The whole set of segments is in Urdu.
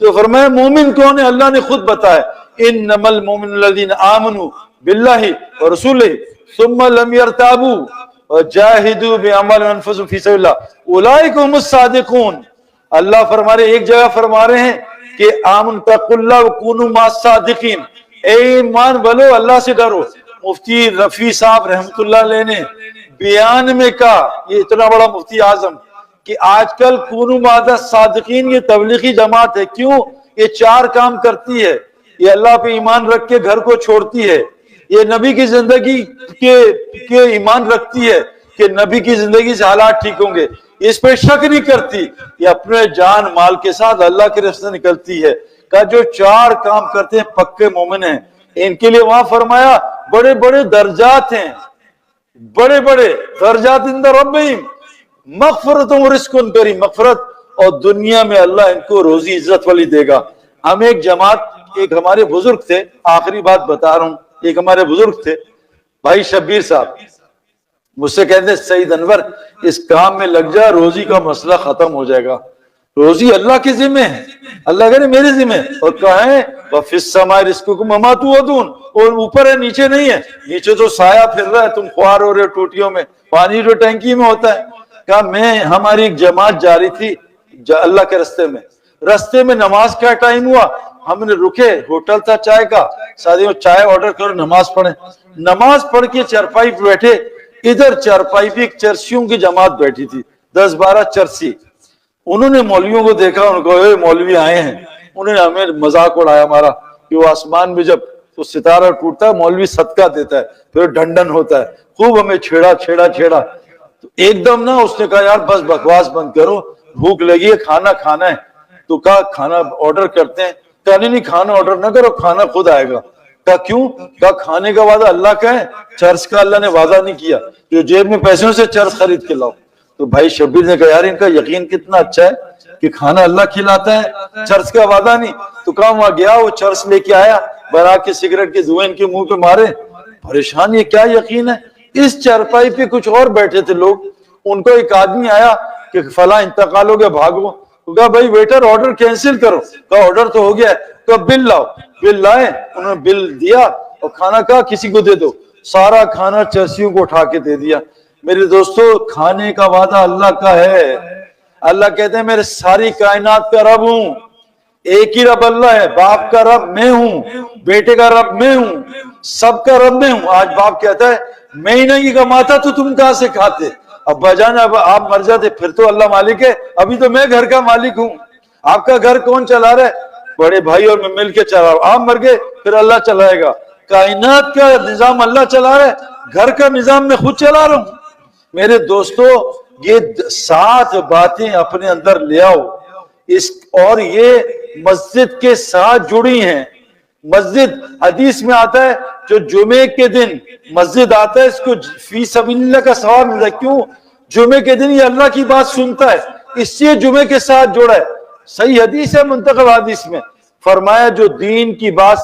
تو فرمایا مومن کون ہے؟ اللہ نے خود بتایا انما المؤمنون الذین آمنوا باللہ ورسولہ ثم لم يرتابوا وجاہدوا باموالہم وانفسہم فی سبیل اللہ اولئک هم الصادقون۔ اللہ فرما رہے، ایک جگہ فرما رہے ہیں کہ آمن تقوا اللہ وکونوا مع الصادقین، اے ایمان والو اللہ سے ڈرو۔ مفتی رفیع صاحب رحمت اللہ علیہ نے بیان میں کہا، یہ اتنا بڑا مفتی اعظم، کہ آج کل کونوا مع الصادقین یہ تبلیغی جماعت ہے۔ کیوں؟ یہ 4 کام کرتی ہے، یہ اللہ پہ ایمان رکھ کے گھر کو چھوڑتی ہے، یہ نبی کی زندگی کے ایمان رکھتی ہے کہ نبی کی زندگی سے حالات ٹھیک ہوں گے، اس پہ شک نہیں کرتی، یہ اپنے جان مال کے ساتھ اللہ کے راستے نکلتی ہے۔ کہ جو 4 کام کرتے ہیں پکے مومن ہیں، ان کے لیے وہاں فرمایا بڑے بڑے درجات ہیں، بڑے بڑے درجات عند ربہم مغفرت و رزق کریم، مغفرت، اور دنیا میں اللہ ان کو روزی عزت والی دے گا۔ ہم ایک جماعت، ایک ہمارے بزرگ تھے، آخری بات بتا رہا ہوں، ایک ہمارے بزرگ تھے بھائی شبیر صاحب، مجھ سے کہتے ہیں سعید انور اس کام میں لگ جا، روزی کا مسئلہ ختم ہو جائے گا۔ روزی اللہ کے ذمہ ہے، اللہ کہہ رہے میرے ذمہ، اور کہیں وَفِي السَّمَاءِ رِزْقُكُمْ وَمَا تُوعَدُونَ، اور اوپر ہے نیچے نہیں ہے، نیچے تو سایہ پھر رہا ہے، تم خوار ہو رہے ہو ٹوٹیوں میں، پانی جو ٹینکی میں ہوتا ہے۔ کہا ہماری ایک جماعت جاری تھی اللہ کے رستے میں نماز کا ٹائم ہوا، ہم نے رکے، ہوٹل تھا چائے کا، ساتھیوں چائے آرڈر کرو نماز پڑھیں، نماز پڑھ کے چرپائی پہ بیٹھے، ادھر چرپائی پہ ایک چرسیوں کی جماعت بیٹھی تھی، 10-12 چرسی۔ انہوں نے مولویوں کو دیکھا، انہوں نے کہا اے مولوی آئے ہیں، انہوں نے ہمیں مذاق اڑایا ہمارا کہ وہ آسمان میں جب تو ستارہ ٹوٹتا ہے مولوی صدقہ دیتا ہے، پھر ڈنڈن ہوتا ہے، خوب ہمیں چھیڑا۔ تو ایک دم نا اس نے کہا یار بس بکواس بند کرو، بھوک لگی ہے، کھانا کھانا ہے۔ تو کہا کھانا آرڈر کرتے ہیں، کہا نہیں کھانا آرڈر نہ کرو، کھانا خود آئے گا۔ کہا کیوں؟ کہا کھانے کا وعدہ اللہ کا ہے، چرس کا اللہ نے وعدہ نہیں کیا، جو جیب میں پیسوں سے چرس خرید کے لاؤ۔ تو بھائی شبیر نے کہا یار ان کا یقین کتنا اچھا ہے کہ کھانا اللہ کھلاتا ہے، چرس کا وعدہ نہیں۔ تو کہا وہاں گیا، وہ چرس لے کے آیا، بنا کے سگریٹ کے دھوئیں ان کے منہ پہ مارے، پریشان یہ کیا یقین ہے۔ اس چرپائی پہ کچھ اور بیٹھے تھے لوگ، ان کو ایک آدمی آیا کہ فلاں انتقال ہو گیا بھاگو۔ تو کہا بھائی ویٹر آرڈر کینسل کرو۔ کہا آرڈر تو ہو گیا ہے۔ کہا بل لاؤ۔ بل لائے، انہوں نے بل دیا اور کھانا کہا کسی کو دے دو، سارا کھانا چرسیوں کو اٹھا کے دے دیا۔ میرے دوستو کھانے کا وعدہ اللہ کا ہے، اللہ کہتے ہیں میں ساری کائنات کا رب ہوں، ایک ہی رب اللہ ہے، باپ کا رب میں ہوں، بیٹے کا رب میں ہوں، سب کا رب میں ہوں۔ آج باپ کہتا ہے میں ہی نہیں کماتا تو تم کہاں سے کھاتے، ابا جان اب آپ مر جاتے پھر تو اللہ مالک ہے، ابھی تو میں گھر کا مالک ہوں۔ آپ کا گھر کون چلا رہا ہے؟ بڑے بھائی اور میں مل کے چلا رہا ہوں، آپ مر گئے پھر اللہ چلائے گا۔ کائنات کا نظام اللہ چلا رہا ہے، گھر کا نظام میں خود چلا رہا ہوں۔ میرے دوستو یہ 7 باتیں اپنے اندر لے آؤ، اور یہ مسجد کے ساتھ جڑی ہیں۔ مسجد حدیث میں آتا ہے جو جمعے کے دن مسجد آتا ہے اس کو فی سبیل اللہ کا ثواب ملتا ہے۔ کیوں؟ جمعے کے دن یہ اللہ کی بات سنتا ہے، اس سے جمعے کے ساتھ جوڑا ہے۔ صحیح حدیث ہے، منتخب حدیث میں فرمایا جو دین کی بات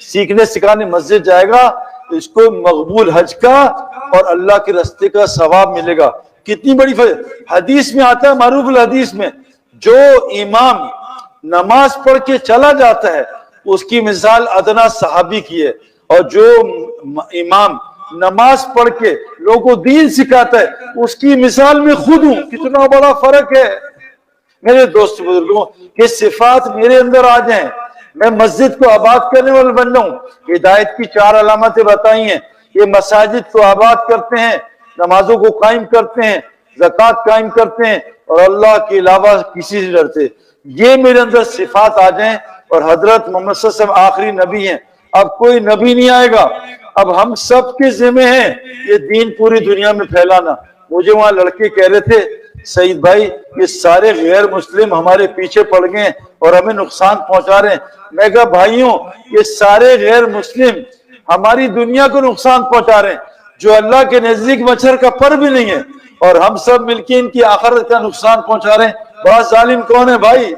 سیکھنے سکھانے مسجد جائے گا اس کو مقبول حج کا اور اللہ کے راستے کا ثواب ملے گا۔ کتنی بڑی حدیث میں آتا ہے، معروف الحدیث میں، جو امام نماز پڑھ کے چلا جاتا ہے اس کی مثال ادنا صحابی کی ہے، اور جو امام نماز پڑھ کے لوگوں کو دین سکھاتا ہے اس کی مثال میں خود ہوں۔ کتنا بڑا فرق ہے میرے دوست بزرگوں، کہ صفات میرے اندر آ جائیں، میں مسجد کو آباد کرنے والا بن جاؤں۔ ہدایت کی 4 علامتیں بتائی ہیں، یہ مساجد کو آباد کرتے ہیں، نمازوں کو قائم کرتے ہیں، زکوٰۃ قائم کرتے ہیں، اور اللہ کے علاوہ کسی سے ڈرتے۔ یہ میرے اندر صفات آ جائیں، اور حضرت محمد صلی اللہ علیہ وسلم آخری نبی ہیں، اب کوئی نبی نہیں آئے گا، اب ہم سب کے ذمہ ہیں یہ دین پوری دنیا میں پھیلانا۔ مجھے وہاں لڑکے کہہ رہے تھے سعید بھائی یہ سارے غیر مسلم ہمارے پیچھے پڑ گئے ہیں اور ہمیں نقصان پہنچا رہے ہیں۔ میں کہا بھائیوں یہ سارے غیر مسلم ہماری دنیا کو نقصان پہنچا رہے ہیں، جو اللہ کے نزدیک مچھر کا پر بھی نہیں ہے، اور ہم سب مل کے ان کی آخرت کا نقصان پہنچا رہے ہیں۔ بہت ظالم کون ہے بھائی؟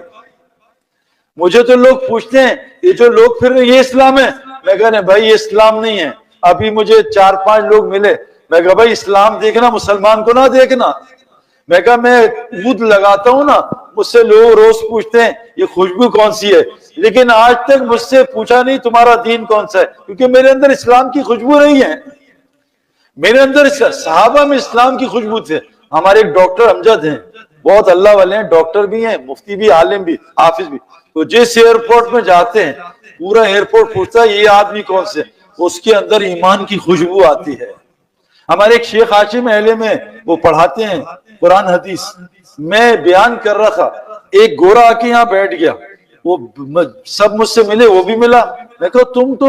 مجھے تو لوگ پوچھتے ہیں یہ جو لوگ پھر یہ اسلام ہے، میں کہا بھائی یہ اسلام نہیں ہے۔ ابھی مجھے 4-5 لوگ ملے، میں کہا بھائی اسلام دیکھنا مسلمان کو نہ دیکھنا۔ میں کہا میں عود لگاتا ہوں نا، مجھ سے لوگ روز پوچھتے ہیں یہ خوشبو کون سی ہے، لیکن آج تک مجھ سے پوچھا نہیں تمہارا دین کون سا ہے، کیونکہ میرے اندر اسلام کی خوشبو نہیں ہے. میرے اندر صحابہ میں اسلام کی خوشبو تھے. ہمارے ایک ڈاکٹر امجد ہیں، بہت اللہ والے ہیں، ڈاکٹر بھی ہیں، مفتی بھی، عالم بھی، حافظ بھی. تو جس ایئرپورٹ میں جاتے ہیں پورا ایئرپورٹ پوچھتا ہے یہ آدمی کون سے، اس کے اندر ایمان کی خوشبو آتی ہے. ہمارے ایک شیخ ہاشم اہلے میں وہ پڑھاتے ہیں قرآن حدیث. میں بیان کر رہا تھا، ایک گورا آ کے یہاں بیٹھ گیا، وہ سب مجھ سے ملے، وہ بھی ملا. میں کہا تم تو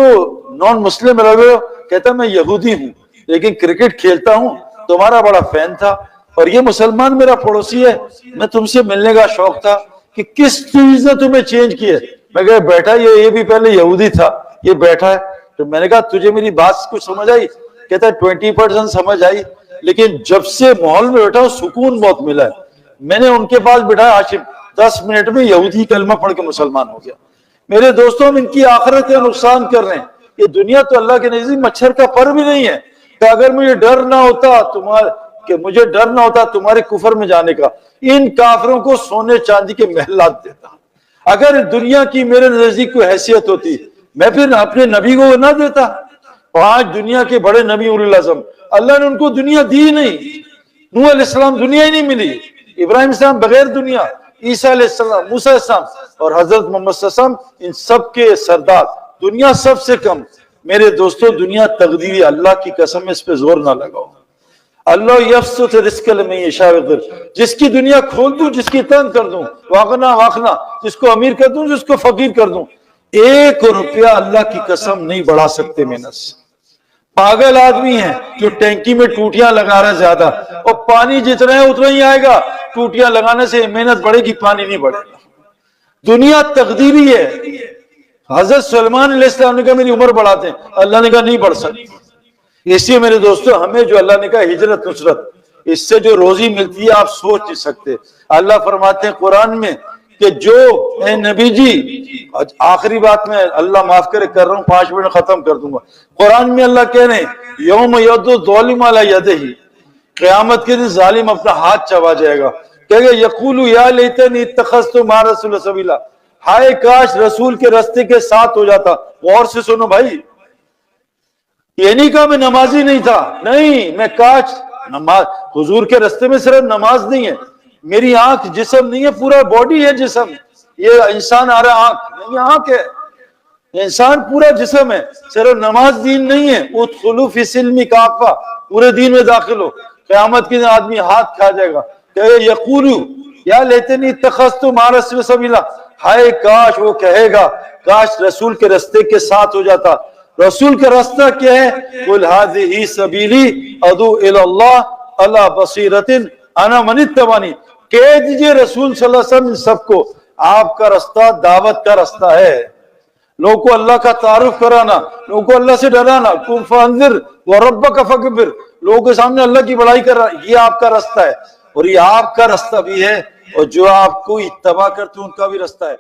نان مسلم رہے ہو. کہتا میں یہودی ہوں لیکن کرکٹ کھیلتا ہوں، تمہارا بڑا فین تھا، اور یہ مسلمان میرا پڑوسی ہے، میں تم سے ملنے کا شوق تھا کہ کس چیز نے تمہیں چینج کیا. میں کہا بیٹھا یہ بھی پہلے یہودی تھا، یہ بیٹھا ہے. تو میں نے کہا تجھے میری بات کچھ سمجھ آئی؟ کہتا ہے 20% سمجھ آئی، لیکن جب سے ماحول میں بیٹھا سکون بہت ملا ہے. میں نے ان کے پاس بٹھایا، ہاشم 10 منٹ میں یہودی کلمہ پڑھ کے مسلمان ہو گیا. میرے دوستوں ہم ان کی آخرت کا نقصان کر رہے ہیں. یہ دنیا تو اللہ کے نزدیک مچھر کا پر بھی نہیں ہے. کہ اگر مجھے ڈر نہ ہوتا تمہارے کفر میں جانے کا، ان کافروں کو سونے چاندی کے محلات دیتا. اگر دنیا کی میرے نزدیک کوئی حیثیت ہوتی میں پھر اپنے نبی کو نہ دیتا. 5 دنیا کے بڑے نبی اولو العزم، اللہ نے ان کو دنیا دی نہیں. نوح علیہ السلام دنیا ہی نہیں ملی، ابراہیم السلام بغیر دنیا، عیسیٰ علیہ السلام، موسیٰ علیہ السلام، اور حضرت محمد صلی اللہ علیہ وسلم، ان سب کے سردار. دنیا سب سے کم. میرے دوستو دنیا تقدیری، اللہ کی قسم اس پہ زور نہ لگاؤ. اللہ یبسط رزق لمن یشاء ویقدر، جس کی دنیا کھول دوں جس کی تنگ کر دوں، واغنا، جس کو امیر کر دوں جس کو فقیر کر دوں. 1 روپیہ اللہ کی قسم نہیں بڑھا سکتے محنت سے. پاگل آدمی ہیں جو ٹینکی میں ٹوٹیاں لگا رہے زیادہ، اور پانی جتنا ہے اتنا ہی آئے گا. ٹوٹیاں لگانے سے محنت بڑھے گی، پانی نہیں بڑھے گا. دنیا تقدیری ہے. حضرت سلمان علیہ السلام نے کہا میری عمر بڑھاتے ہیں، اللہ نے کہا نہیں بڑھ سکتی. اس لیے میرے دوستو ہمیں جو اللہ نے کہا ہجرت نصرت، اس سے جو روزی ملتی ہے آپ سوچ نہیں سکتے. اللہ فرماتے ہیں قرآن میں کہ جو اے نبی جی، آخری بات میں اللہ معاف کرے کر رہا ہوں، 5 منٹ ختم کر دوں گا. قرآن میں اللہ کہہ رہے ہیں یوم یعض الظالم علی یدہ، قیامت کے دن ظالم اپنا ہاتھ چبا جائے گا، کہے گا یقول یا لیتنی اتخذت مع رسول سبیلا، ہائے کاش رسول کے راستے کے ساتھ ہو جاتا. غور سے سنو بھائی، یہ نہیں کہا میں نمازی نہیں تھا، نہیں، میں کاش نماز، حضور کے راستے میں صرف نماز نہیں ہے، میری آنکھ جسم نہیں ہے، پورا باڈی ہے جسم. یہ انسان آ رہا آنکھ نہیں، آنکھ ہے، انسان پورا جسم ہے، صرف نماز دین نہیں ہے. ادخلوا فی السلم کافہ، پورے دین میں داخل ہو. قیامت کے دن آدمی ہاتھ کھا جائے گا، کہ یقول یا لیتنی اتخذت مع رسول سبیلا، ہائے کاش، وہ کہے گا کاش رسول کے راستے کے ساتھ ہو جاتا. رسول کا راستہ کیا ہے؟ قل ھذہ سبیلی ادعو الی اللہ علی بصیرۃ انا من اتبعنی. کہہ دیجئے رسول صلی اللہ علیہ وسلم ان سب کو، آپ کا راستہ دعوت کا راستہ ہے، لوگوں کو اللہ کا تعارف کرانا، لوگوں کو اللہ سے ڈرانا. قم فانذر وربک فکبر، لوگوں کے سامنے اللہ کی بڑائی کر رہا، یہ آپ کا راستہ ہے. اور یہ آپ کا راستہ بھی ہے، اور جو آپ کو اتباع کرتے ہیں ان کا بھی راستہ ہے.